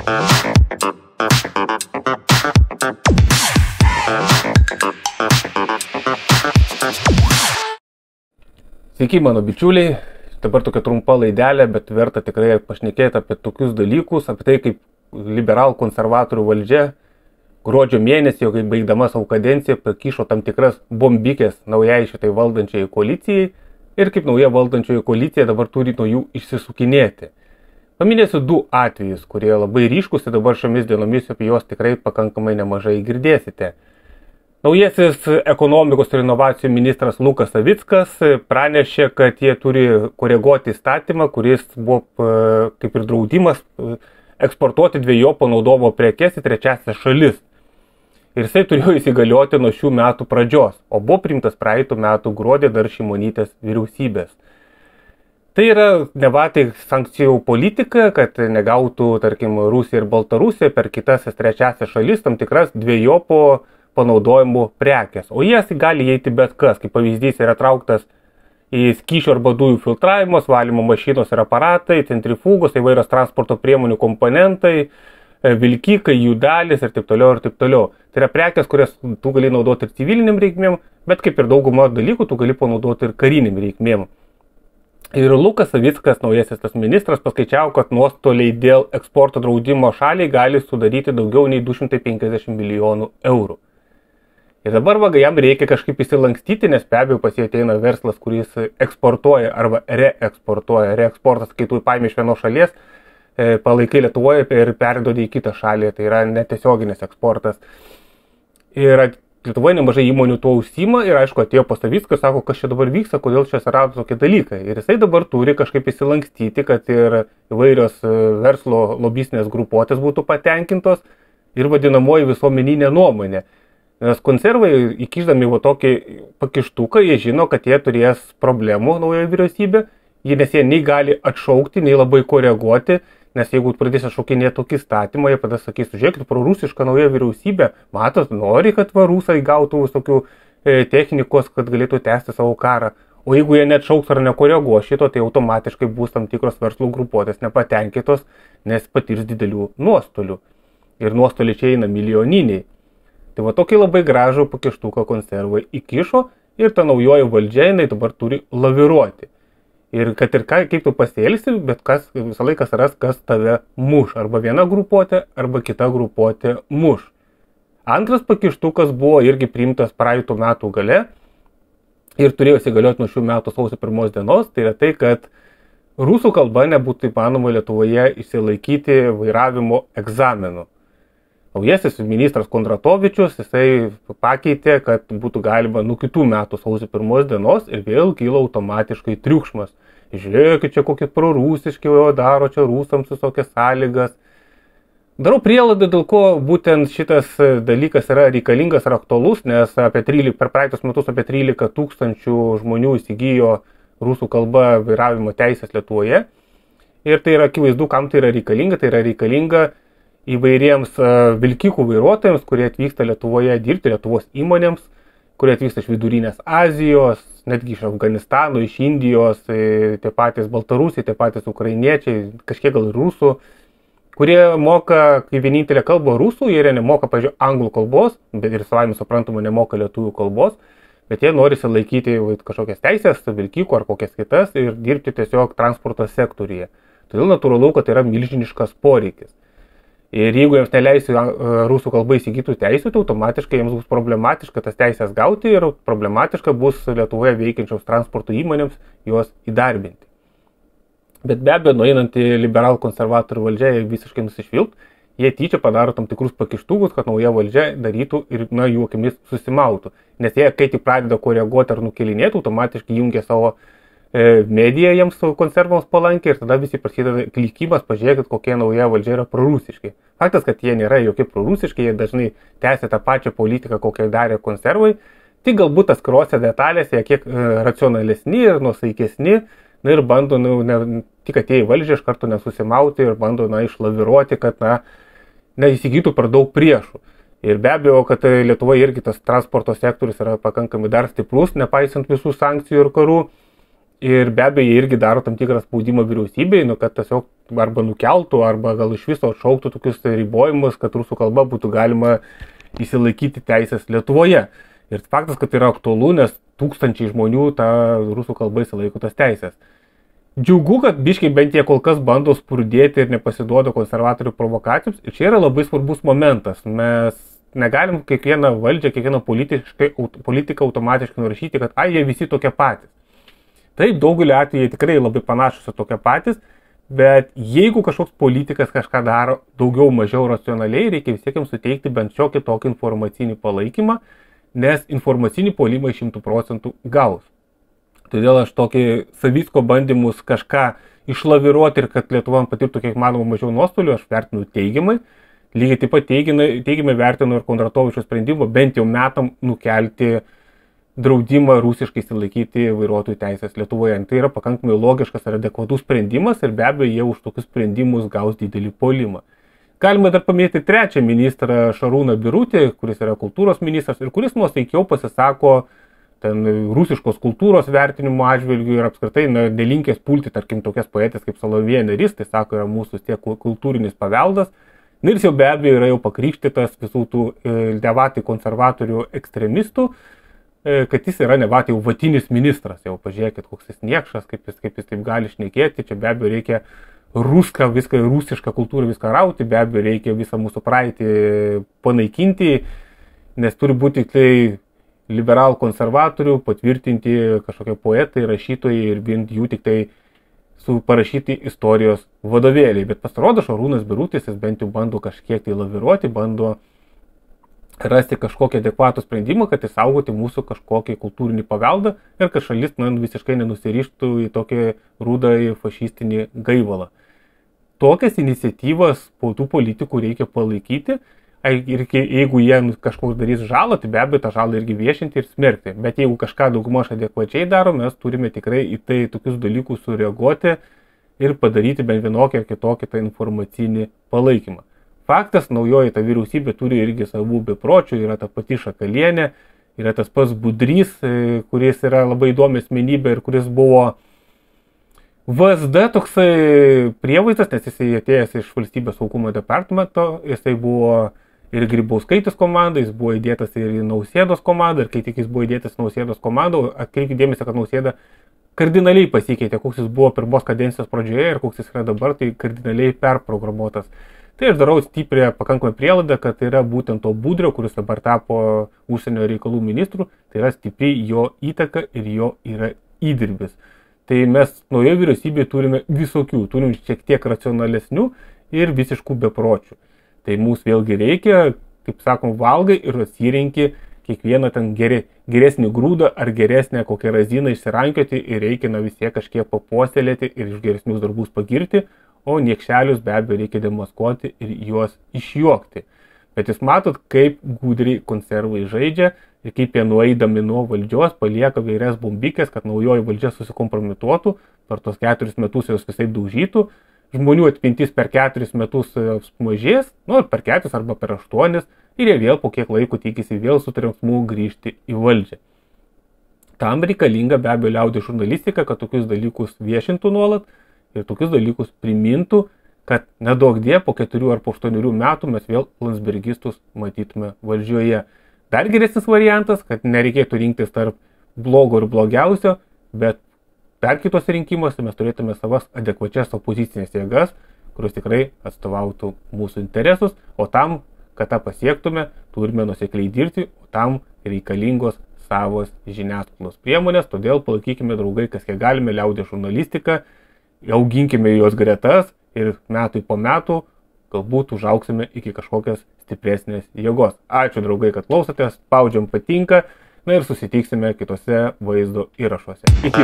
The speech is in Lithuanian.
Sveiki mano bičiuliai, dabar tokia trumpa laidelė, bet verta tikrai pašnekėti apie tokius dalykus, apie tai, kaip liberal konservatorių valdžia gruodžio mėnesį, jau baigdama savo kadenciją, pakišo tam tikras bombikės naujai šitai valdančiai koalicijai ir kaip nauja valdančioji koalicija dabar turi nuo jų išsisukinėti. Paminėsiu du atvejus, kurie labai ryškus ir dabar šiomis dienomis apie juos tikrai pakankamai nemažai girdėsite. Naujasis ekonomikos ir inovacijų ministras Lukas Savickas pranešė, kad jie turi koreguoti įstatymą, kuris buvo kaip ir draudimas eksportuoti dvejopo naudojimo prekes į trečiasias šalis. Ir jisai turėjo įsigalioti nuo šių metų pradžios, o buvo priimtas praeitų metų gruodį dar Šimonytės vyriausybės. Tai yra nevatai sankcijų politika, kad negautų, tarkim, Rusija ir Baltarusija per kitas trečiasias šalis tam tikras dvejopo panaudojimų prekės. O jas gali įeiti bet kas, kaip pavyzdys yra trauktas į skysčių arba dujų filtravimus, valymo mašinos ir aparatai, centrifugos, įvairios transporto priemonių komponentai, vilkikai, jų dalis ir taip toliau ir taip toliau. Tai yra prekės, kurias tu gali naudoti ir civiliniam reikmėm, bet kaip ir daugumą dalykų tu gali panaudoti ir kariniam reikmėm. Ir Lukas Savickas, naujasis tas ministras, paskaičiavo, kad nuostoliai dėl eksporto draudimo šaliai gali sudaryti daugiau nei 250 milijonų eurų. Ir dabar jam reikia kažkaip įsilankstyti, nes be abejo pas jį ateina verslas, kuris eksportuoja arba reeksportuoja. Reeksportas, kai tu paimi iš vienos šalies, palaikai Lietuvoje ir perduodi į kitą šalį, tai yra netiesioginis eksportas. Ir Lietuvoje nemažai įmonių tuo užsima ir aišku atėjo pas Savickas, sako, kas čia dabar vyksta, kodėl čia atsirado tokie dalykai. Ir jisai dabar turi kažkaip įsilankstyti, kad ir įvairios verslo lobistinės grupuotės būtų patenkintos ir vadinamoji visuomeninė nuomonė. Nes konservai įkišdami tokį pakištuką, jie žino, kad jie turės problemų naujoje vyriausybė, nes jie nei gali atšaukti, nei labai koreguoti, nes jeigu pradės atšaukinėti tokį statymą, jie pada sakys, žiūrėkit, prorusiška nauja vyriausybė, matot, nori, kad rusai gautų visokių technikos, kad galėtų tęsti savo karą. O jeigu jie neatšauks ar nekoreguos šito, tai automatiškai bus tam tikros verslo grupuotės nepatenkintos, nes patirs didelių nuostolių. Ir nuostoliai čia eina milijoniniai. Tai tokį labai gražų pakištuką konservai įkišo ir ta naujoji valdžia, jinai dabar turi laviruoti. Ir kad ir kaip tu pasielgsi, bet visą laiką ras, kas tave muš. Arba viena grupuotė, arba kita grupuotė muš. Antras pakištukas buvo irgi priimtas praeitų metų gale ir turėjo įsigalioti nuo šių metų sausio 1 dienos. Tai yra tai, kad rusų kalba nebūtų įmanoma Lietuvoje išsilaikyti vairavimo egzaminų. Naujasis ministras Kondratovičius, jisai pakeitė, kad būtų galima nuo kitų metų sausio 1 dienos ir vėl kyla automatiškai triukšmas. Žiūrėkit, čia kokie prorusiški daro čia rusams visokias sąlygas. Darau prielaidą, dėl ko būtent šitas dalykas yra reikalingas ir aktualus, nes per praeitus metus apie 13 tūkstančių žmonių įsigijo rusų kalba vairavimo teisės Lietuvoje. Ir tai yra akivaizdu, kam tai yra reikalinga. Tai yra reikalinga įvairiems vilkikų vairuotojams, kurie atvyksta Lietuvoje dirbti, Lietuvos įmonėms, kurie atvyksta iš Vidurinės Azijos, netgi iš Afganistano, iš Indijos, tie patys baltarusiai, tie patys ukrainiečiai, kažkiek gal rusų, kurie moka, kaip vienintelė kalba rusų, jie nemoka, pavyzdžiui, anglų kalbos, bet ir savami suprantama nemoka lietuvių kalbos, bet jie nori laikyti kažkokias teisės, vilkikų ar kokias kitas ir dirbti tiesiog transporto sektoriuje. Todėl natūralu, kad tai yra milžiniškas poreikis. Ir jeigu jiems neleisi rusų kalbai įsigytų teisų, tai automatiškai jiems bus problematiška tas teisės gauti ir problematiška bus Lietuvoje veikiančios transporto įmonėms juos įdarbinti. Bet be abejo, nueinant į liberal konservatorių valdžią, jie visiškai nusišvilpt, jie tyčia padaro tam tikrus pakištukus, kad nauja valdžia darytų ir jų akimis susimautų. Nes jie, kai tik pradeda koreguoti ar nukelinėti, automatiškai jungia savo mediją jiems konservams palankiai ir tada visi prasideda klikimas, pažiūrėkit, kokie nauja valdžia yra prorusiški. Faktas, kad jie nėra jokie prorusiški, jie dažnai tęsia tą pačią politiką, kokią darė konservai, tik galbūt atskirose detalėse jie kiek racionalesni ir nuosaikesni, ir bando tik atėję į valdžią iš karto nesusimauti ir bando išlaviruoti, kad įsigytų per daug priešų. Ir be abejo, kad Lietuvoje irgi tas transporto sektorius yra pakankamai dar stiprus, nepaisant visų sankcijų ir karų. Ir be abejo, jie irgi daro tam tikrą spaudimą vyriausybei, kad tiesiog arba nukeltų, arba gal iš viso atšauktų tokius ribojimus, kad rusų kalba būtų galima įsilaikyti teisės Lietuvoje. Ir faktas, kad yra aktualu, nes tūkstančiai žmonių tą rusų kalbą įsilaiko tas teisės. Džiugu, kad biškiai bent jie kol kas bando spurdėti ir nepasiduoda konservatorių provokacijoms. Ir čia yra labai svarbus momentas. Mes negalim kiekvieną valdžią, kiekvieną politiką automatiškai nurašyti, kad jie visi tokie patys. Taip, daugelį atveju tikrai labai panašus ir tokie patys, bet jeigu kažkoks politikas kažką daro daugiau mažiau racionaliai, reikia vis tiek jums suteikti bent šiokį tokį informacinį palaikymą, nes informacinį puolimą 100% gaus. Todėl aš tokį savisko bandymus kažką išlaviruoti ir kad Lietuva patirtų kiek manoma mažiau nuostolių, aš vertinu teigiamai. Lygiai taip pat teigiamai vertinu ir Kondratovičiaus sprendimą bent jau metam nukelti draudimą rusiškai įsilaikyti vairuotojų teisės Lietuvoje. Tai yra pakankamai logiškas ir adekvatus sprendimas ir be abejo jie už tokius sprendimus gaus didelį puolimą. Galima dar paminėti trečią ministrą Šarūną Birutį, kuris yra kultūros ministras ir kuris nuosaikiau pasisako ten rusiškos kultūros vertinimo atžvilgių ir apskritai nelinkęs pulti, tarkim, tokias poetės kaip Salomėja Nėris, tai sako, yra mūsų tiek kultūrinis paveldas. Ir jis jau be abejo yra jau pakrikštytas visų tų devatai konservatorių ekstremistų, kad jis yra neva jau vatinis ministras, jau pažiūrėkit, koks jis niekšas, kaip jis taip gali šnekėti, čia be abejo reikia rusišką kultūrą viską rauti, be abejo reikia visą mūsų praeitį panaikinti, nes turi būti tai liberalų konservatorių, patvirtinti kažkokie poetai, rašytojai ir vien jų tik tai parašyti istorijos vadovėliai. Bet pasirodo, Šarūnas Birutis, jis bent jau bando kažkiek tai laviruoti, bando rasti kažkokį adekvatų sprendimą, kad įsaugoti mūsų kažkokį kultūrinį paveldą ir kad šalis visiškai nenusirištų į tokį rudąjį fašistinį gaivalą. Tokias iniciatyvas tų politikų reikia palaikyti ir jeigu jie kažkoks darys žalą, tai be abejo tą žalą irgi viešinti ir smerkti. Bet jeigu kažką daugmaž adekvačiai daro, mes turime tikrai į tai tokius dalykus sureaguoti ir padaryti bent vienokį ar kitokį tą informacinį palaikymą. Faktas, naujoji ta vyriausybė turi irgi savų bepročių, yra ta pati Šakalienė, yra tas pats Budrys, kuris yra labai įdomi asmenybė ir kuris buvo VSD toksai prievaizdas, nes jisai atėjęs iš valstybės saugumo departamento, jisai buvo ir Grybauskaitės komanda, jis buvo įdėtas ir į Nausėdos komandą, ir kai tik jis buvo įdėtas Nausėdos komandą, atkreipkite dėmesį, kad Nausėda kardinaliai pasikeitė, koks jis buvo pirmos kadencijos pradžioje ir koks jis yra dabar, tai kardinaliai perprogramuotas. Tai aš darau stiprią pakankamai prielaidą, kad tai yra būtent to Budrio, kuris dabar tapo užsienio reikalų ministru, tai yra stipri jo įtaka ir jo yra įdirbis. Tai mes naujoje vyriausybėje turime visokių, turim šiek tiek racionalesnių ir visiškų bepročių. Tai mūsų vėlgi reikia, kaip sakom, valgai ir atsirenki kiekvieną ten geresnį grūdą ar geresnę kokią raziną išsirankioti ir reikia vis tiek kažkiek papuoselėti ir iš geresnius darbus pagirti, o niekšelius be abejo reikia demaskuoti ir juos išjuokti. Bet jūs matot, kaip gudriai konservai žaidžia ir kaip jie nueidami nuo valdžios palieka vairias bombikės, kad naujoji valdžia susikompromituotų, per tos 4 metus jos visai daužytų, žmonių atmintis per 4 metus mažės, per 4 arba per 8 ir jie vėl po kiek laiko tikisi vėl su trenksmu grįžti į valdžią. Tam reikalinga be abejo liaudės žurnalistika, kad tokius dalykus viešintų nuolat ir tokius dalykus primintų, kad nedaugdė po 4 ar po 8 metų mes vėl landsbergistus matytume valdžioje. Dar geresnis variantas, kad nereikėtų rinktis tarp blogo ir blogiausio, bet dar kitose rinkimuose mes turėtume savas adekvačias opozicinės jėgas, kurios tikrai atstovautų mūsų interesus, o tam, kad tą pasiektume, turime nuosekliai dirbti, o tam reikalingos savos žiniasklaidos priemonės, todėl palaikykime draugai, kas kiek galime, liaudės žurnalistiką, auginkime jos gretas ir metai po metų galbūt užauksime iki kažkokios stipresnės jėgos. Ačiū draugai, kad klausotės, spaudžiam patinka, ir susitiksime kitose vaizdo įrašuose. Iki.